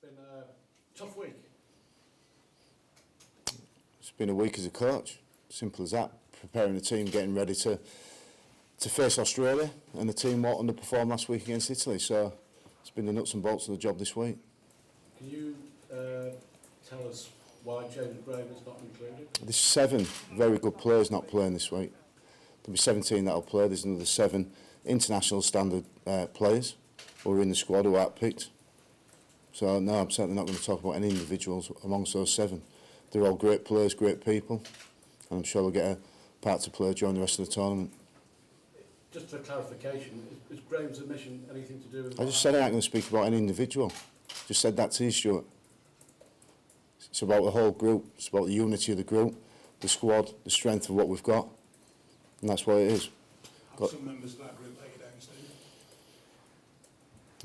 been a tough week. It's been a week as a coach, simple as that. Preparing the team, getting ready to face Australia, and the team what underperformed last week against Italy. So it's been the nuts and bolts of the job this week. Can you tell us why James Graham is not included? There's 7 very good players not playing this week. There'll be 17 that'll play. There's another 7 international standard players who are in the squad who aren't picked. So no, I'm certainly not going to talk about any individuals amongst those 7. They're all great players, great people, and I'm sure they'll get a part to play during the rest of the tournament. Just for clarification, is Graham's omission anything to do with... I just said I ain't going to speak about any individual. Just said that to you, Stuart. It's about the whole group. It's about the unity of the group, the squad, the strength of what we've got, and that's what it is. Have some members of that group let you down, Steve?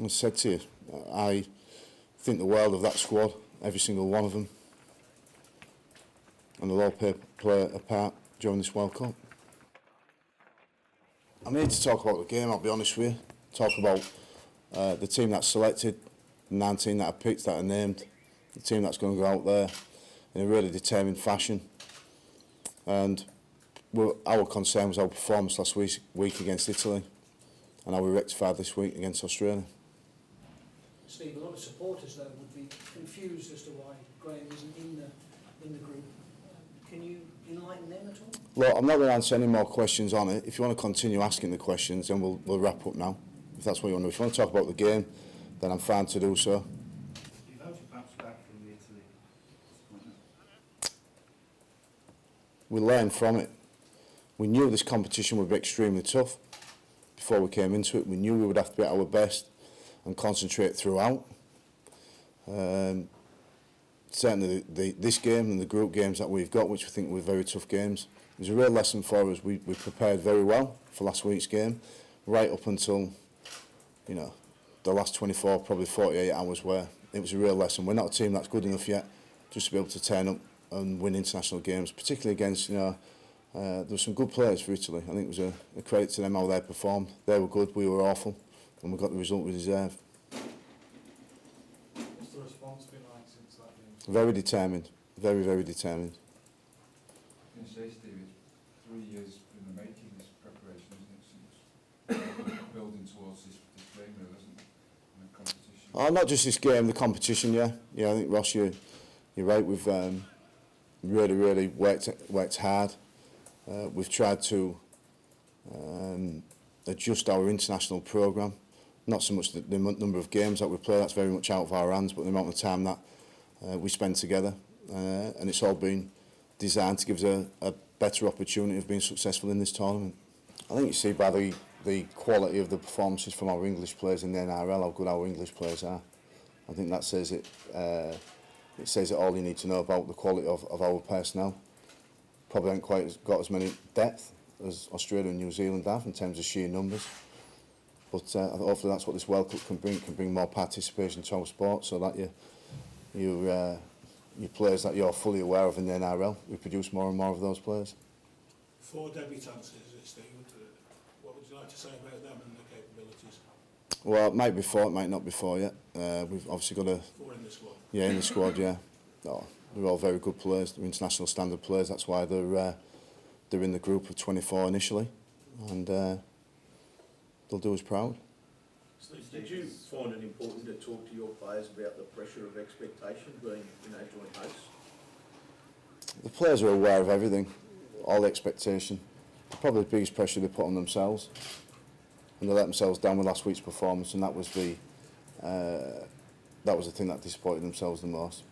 I said to you, I think the world of that squad, every single one of them, and they'll all play a part during this World Cup. I'm here to talk about the game, I'll be honest with you. Talk about the team that's selected, the 19 that are picked, that are named, the team that's going to go out there in a really determined fashion. And our concern was our performance last week against Italy, and how we rectified this week against Australia. Steve, a lot of supporters though would be confused as to why Graham isn't in the group. Can you enlighten them at all? Look, I'm not going to answer any more questions on it. If you want to continue asking the questions, then we'll wrap up now, if that's what you want to do. If you want to talk about the game, then I'm fine to do so. You've held your bounce back from the Italy disappointment. We learned from it. We knew this competition would be extremely tough before we came into it. We knew we would have to be at our best and concentrate throughout. Certainly this game and the group games that we've got, which we think were very tough games, it was a real lesson for us. We prepared very well for last week's game, right up until, the last 24, probably 48 hours, where it was a real lesson. We're not a team that's good enough yet just to be able to turn up and win international games, particularly against, there were some good players for Italy. I think it was a credit to them how they performed. They were good, we were awful, and we got the result we deserved. What's the response been like since that game? Very determined, very, very determined. I was going to say, Steve, it's 3 years in the making, this preparation, isn't it? Since building towards this game, though, isn't it? And the competition. Oh, not just this game, the competition, yeah. Yeah, I think, Ross, you're right. We've really worked hard. We've tried to adjust our international programme. Not so much the number of games that we play, that's very much out of our hands, but the amount of time that we spend together. And it's all been designed to give us a better opportunity of being successful in this tournament. I think you see by the quality of the performances from our English players in the NRL, how good our English players are. I think that says it. It says it all you need to know about the quality of our personnel. Probably haven't quite got as many depth as Australia and New Zealand have in terms of sheer numbers. But hopefully that's what this World Cup can bring more participation to our sport, so that your players that you're fully aware of in the NRL, we produce more and more of those players. 4 debutants, is it, Steve? What would you like to say about them and their capabilities? Well, it might be 4, it might not be 4 yet. We've obviously got 4 in the squad? Yeah, in the squad, yeah. Oh, they're all very good players, they're international standard players, that's why they're in the group of 24 initially, and they'll do us proud. Did you find it important to talk to your players about the pressure of expectation being, joint hosts? The players are aware of everything, all the expectation. Probably the biggest pressure they put on themselves, and they let themselves down with last week's performance, and that was the thing that disappointed themselves the most.